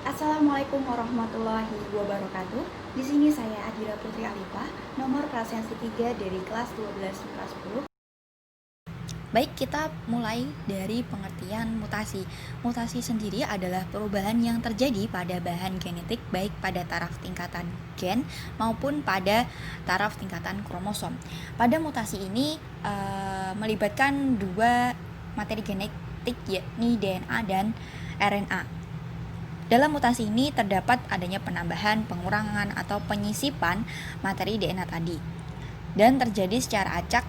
Assalamualaikum warahmatullahi wabarakatuh. Di sini saya Adira Putri Alifah, nomor prasensi 3 dari kelas 12 IPA 10. Baik, kita mulai dari pengertian mutasi. Mutasi sendiri adalah perubahan yang terjadi pada bahan genetik baik pada taraf tingkatan gen maupun pada taraf tingkatan kromosom. Pada mutasi ini melibatkan dua materi genetik yakni DNA dan RNA. Dalam mutasi ini terdapat adanya penambahan, pengurangan, atau penyisipan materi DNA tadi dan terjadi secara acak,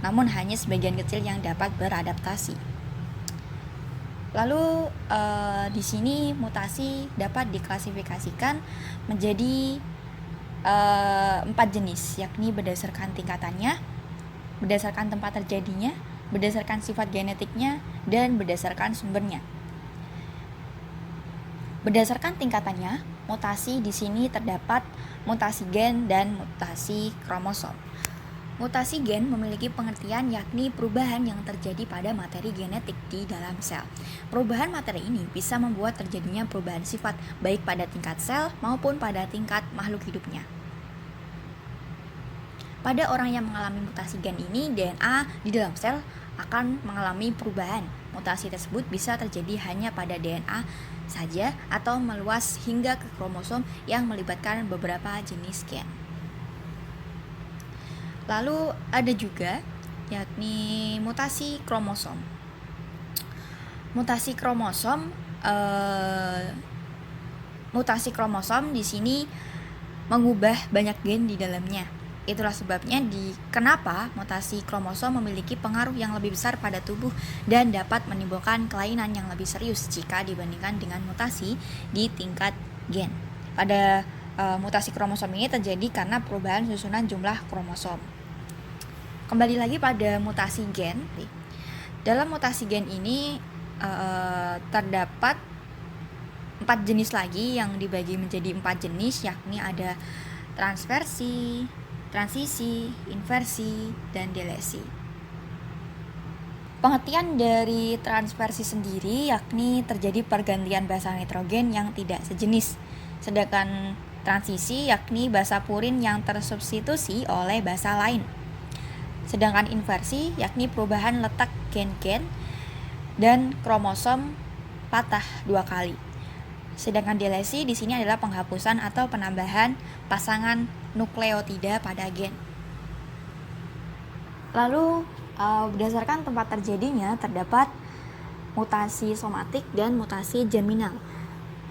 namun hanya sebagian kecil yang dapat beradaptasi. Lalu di sini mutasi dapat diklasifikasikan menjadi 4 jenis, yakni berdasarkan tingkatannya, berdasarkan tempat terjadinya, berdasarkan sifat genetiknya, dan berdasarkan sumbernya. Berdasarkan tingkatannya, mutasi di sini terdapat mutasi gen dan mutasi kromosom. Mutasi gen memiliki pengertian yakni perubahan yang terjadi pada materi genetik di dalam sel. Perubahan materi ini bisa membuat terjadinya perubahan sifat baik pada tingkat sel maupun pada tingkat makhluk hidupnya. Pada orang yang mengalami mutasi gen ini, DNA di dalam sel akan mengalami perubahan. Mutasi tersebut bisa terjadi hanya pada DNA saja atau meluas hingga ke kromosom yang melibatkan beberapa jenis gen. Lalu ada juga yakni mutasi kromosom. Mutasi kromosom di sini mengubah banyak gen di dalamnya. Itulah sebabnya kenapa mutasi kromosom memiliki pengaruh yang lebih besar pada tubuh dan dapat menimbulkan kelainan yang lebih serius jika dibandingkan dengan mutasi di tingkat gen. Pada mutasi kromosom ini terjadi karena perubahan susunan jumlah kromosom. Kembali lagi pada mutasi gen. Dalam mutasi gen ini terdapat 4 jenis lagi yang dibagi menjadi 4 jenis, yakni ada transversi, transisi, inversi, dan delesi. Pengertian dari transversi sendiri yakni terjadi pergantian basa nitrogen yang tidak sejenis. Sedangkan transisi yakni basa purin yang tersubstitusi oleh basa lain. Sedangkan inversi yakni perubahan letak gen-gen dan kromosom patah 2 kali. Sedangkan delesi di sini adalah penghapusan atau penambahan pasangan nukleotida pada gen. Lalu berdasarkan tempat terjadinya terdapat mutasi somatik dan mutasi germinal.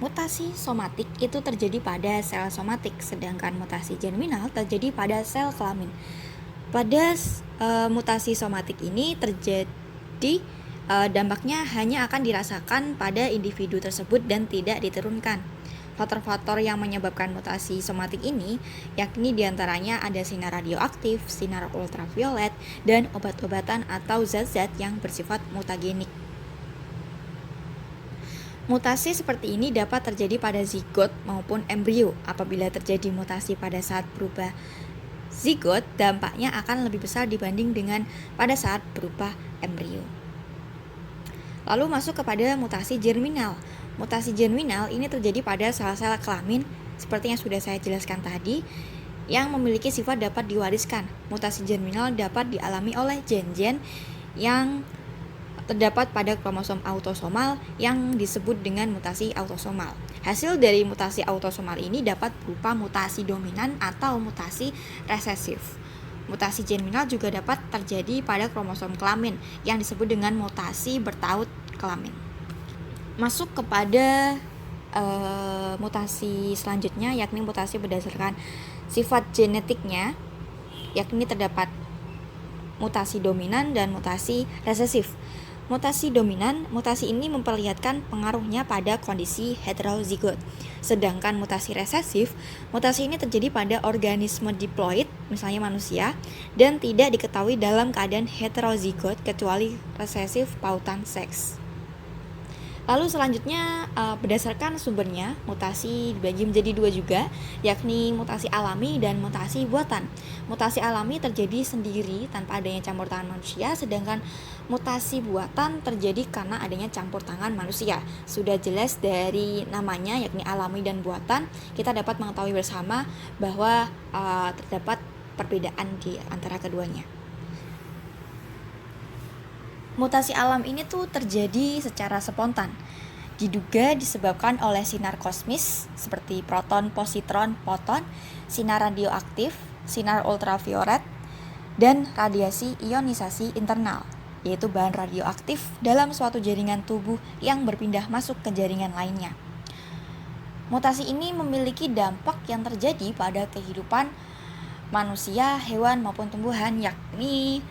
Mutasi somatik itu terjadi pada sel somatik, sedangkan mutasi germinal terjadi pada sel kelamin. Pada mutasi somatik ini terjadi dampaknya hanya akan dirasakan pada individu tersebut dan tidak diturunkan. Faktor-faktor yang menyebabkan mutasi somatik ini yakni diantaranya ada sinar radioaktif, sinar ultraviolet, dan obat-obatan atau zat-zat yang bersifat mutagenik. Mutasi seperti ini dapat terjadi pada zigot maupun embrio. Apabila terjadi mutasi pada saat berubah zigot, dampaknya akan lebih besar dibanding dengan pada saat berubah embrio. Lalu masuk kepada mutasi germinal. Mutasi germinal ini terjadi pada sel-sel kelamin seperti yang sudah saya jelaskan tadi, yang memiliki sifat dapat diwariskan. Mutasi germinal dapat dialami oleh gen-gen yang terdapat pada kromosom autosomal yang disebut dengan mutasi autosomal. Hasil dari mutasi autosomal ini dapat berupa mutasi dominan atau mutasi resesif. Mutasi germinal juga dapat terjadi pada kromosom kelamin yang disebut dengan mutasi bertaut kelamin. Masuk kepada mutasi selanjutnya yakni mutasi berdasarkan sifat genetiknya, yakni terdapat mutasi dominan dan mutasi resesif. Mutasi dominan, mutasi ini memperlihatkan pengaruhnya pada kondisi heterozigot. Sedangkan mutasi resesif, mutasi ini terjadi pada organisme diploid, misalnya manusia, dan tidak diketahui dalam keadaan heterozigot kecuali resesif pautan seks. Lalu selanjutnya berdasarkan sumbernya, mutasi dibagi menjadi dua juga, yakni mutasi alami dan mutasi buatan. Mutasi alami terjadi sendiri tanpa adanya campur tangan manusia, sedangkan mutasi buatan terjadi karena adanya campur tangan manusia. Sudah jelas dari namanya, yakni alami dan buatan, kita dapat mengetahui bersama bahwa terdapat perbedaan di antara keduanya. Mutasi alam ini tuh terjadi secara spontan. Diduga disebabkan oleh sinar kosmis seperti proton, positron, foton, sinar radioaktif, sinar ultraviolet, dan radiasi ionisasi internal, yaitu bahan radioaktif dalam suatu jaringan tubuh yang berpindah masuk ke jaringan lainnya. Mutasi ini memiliki dampak yang terjadi pada kehidupan manusia, hewan maupun tumbuhan, yakni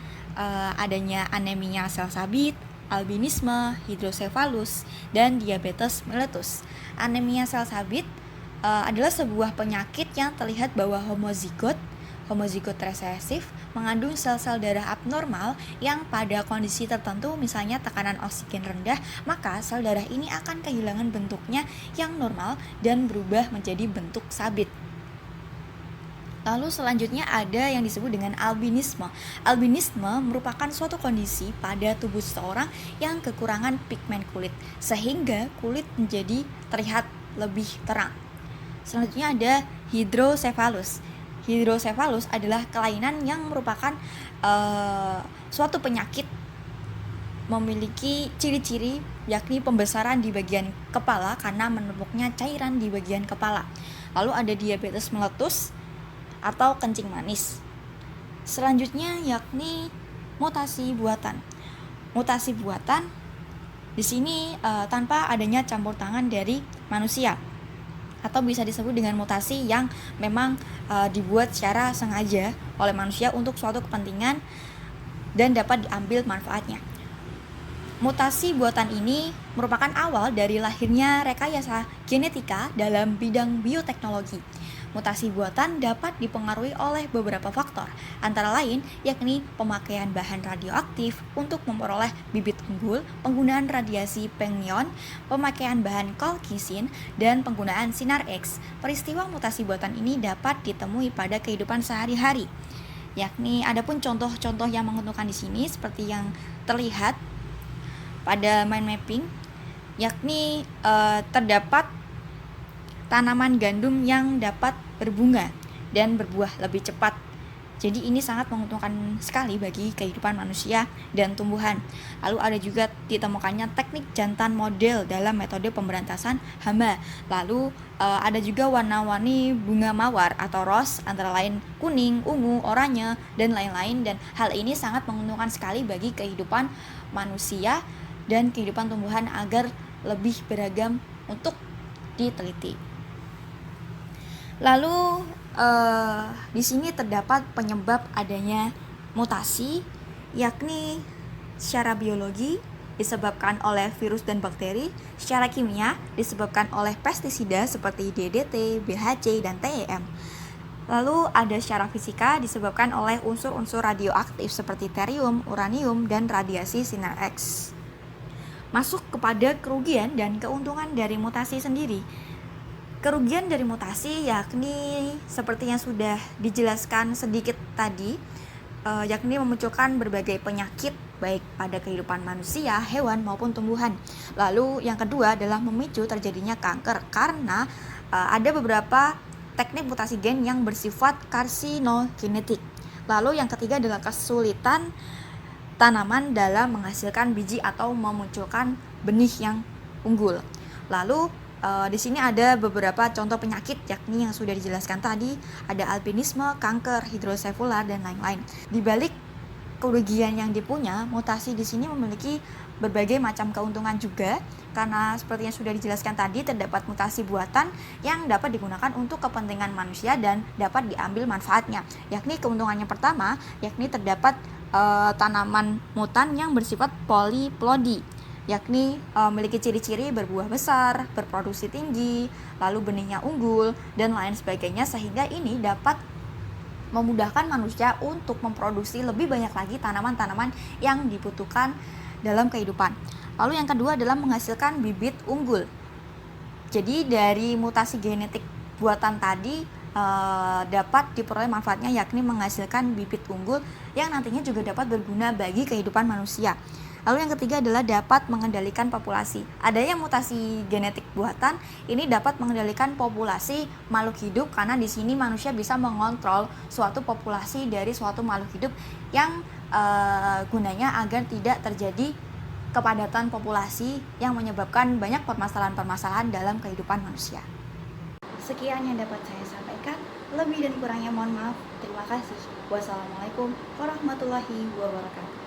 adanya anemia sel sabit, albinisme, hidrosefalus, dan diabetes mellitus. Anemia sel sabit adalah sebuah penyakit yang terlihat bahwa homozigot resesif mengandung sel-sel darah abnormal yang pada kondisi tertentu, misalnya tekanan oksigen rendah, maka sel darah ini akan kehilangan bentuknya yang normal dan berubah menjadi bentuk sabit. Lalu selanjutnya ada yang disebut dengan albinisme. Albinisme merupakan suatu kondisi pada tubuh seseorang yang kekurangan pigmen kulit, sehingga kulit menjadi terlihat lebih terang. Selanjutnya ada hidrosefalus. Hidrosefalus adalah kelainan yang merupakan suatu penyakit memiliki ciri-ciri yakni pembesaran di bagian kepala karena menumpuknya cairan di bagian kepala. Lalu ada diabetes mellitus atau kencing manis. Selanjutnya yakni mutasi buatan. Mutasi buatan di sini tanpa adanya campur tangan dari manusia, atau bisa disebut dengan mutasi yang memang dibuat secara sengaja oleh manusia untuk suatu kepentingan dan dapat diambil manfaatnya. Mutasi buatan ini merupakan awal dari lahirnya rekayasa genetika dalam bidang bioteknologi. Mutasi buatan dapat dipengaruhi oleh beberapa faktor, antara lain yakni pemakaian bahan radioaktif untuk memperoleh bibit unggul, penggunaan radiasi pengnion, pemakaian bahan kolkisin, dan penggunaan sinar X. Peristiwa mutasi buatan ini dapat ditemui pada kehidupan sehari-hari. Yakni adapun contoh-contoh yang menguntungkan di sini seperti yang terlihat pada mind mapping, yakni terdapat tanaman gandum yang dapat berbunga dan berbuah lebih cepat. Jadi ini sangat menguntungkan sekali bagi kehidupan manusia dan tumbuhan. Lalu ada juga ditemukannya teknik jantan model dalam metode pemberantasan hama. Lalu ada juga warna-warni bunga mawar atau ros, antara lain kuning, ungu, oranye, dan lain-lain. Dan hal ini sangat menguntungkan sekali bagi kehidupan manusia dan kehidupan tumbuhan agar lebih beragam untuk diteliti. Lalu di sini terdapat penyebab adanya mutasi, yakni secara biologi disebabkan oleh virus dan bakteri, secara kimia disebabkan oleh pestisida seperti DDT, BHC, dan TEM. Lalu ada secara fisika disebabkan oleh unsur-unsur radioaktif seperti thorium, uranium, dan radiasi sinar X. Masuk kepada kerugian dan keuntungan dari mutasi sendiri. Kerugian dari mutasi yakni seperti yang sudah dijelaskan sedikit tadi, yakni memunculkan berbagai penyakit baik pada kehidupan manusia, hewan maupun tumbuhan. Lalu yang kedua adalah memicu terjadinya kanker karena ada beberapa teknik mutasi gen yang bersifat karsinogenetik. Lalu yang ketiga adalah kesulitan tanaman dalam menghasilkan biji atau memunculkan benih yang unggul. Lalu di sini ada beberapa contoh penyakit yakni yang sudah dijelaskan tadi, ada albinisme, kanker, hidrosefular, dan lain-lain. Di balik kerugian yang dipunya, mutasi di sini memiliki berbagai macam keuntungan juga, karena seperti yang sudah dijelaskan tadi terdapat mutasi buatan yang dapat digunakan untuk kepentingan manusia dan dapat diambil manfaatnya. Yakni keuntungannya pertama, yakni terdapat tanaman mutan yang bersifat poliplodi, yakni memiliki ciri-ciri berbuah besar, berproduksi tinggi, lalu benihnya unggul, dan lain sebagainya, sehingga ini dapat memudahkan manusia untuk memproduksi lebih banyak lagi tanaman-tanaman yang dibutuhkan dalam kehidupan. Lalu yang kedua adalah menghasilkan bibit unggul. Jadi dari mutasi genetik buatan tadi dapat diperoleh manfaatnya, yakni menghasilkan bibit unggul yang nantinya juga dapat berguna bagi kehidupan manusia. Lalu yang ketiga adalah dapat mengendalikan populasi. Adanya mutasi genetik buatan ini dapat mengendalikan populasi makhluk hidup, karena di sini manusia bisa mengontrol suatu populasi dari suatu makhluk hidup yang gunanya agar tidak terjadi kepadatan populasi yang menyebabkan banyak permasalahan-permasalahan dalam kehidupan manusia. Sekian yang dapat saya sampaikan. Lebih dan kurangnya mohon maaf. Terima kasih. Wassalamualaikum warahmatullahi wabarakatuh.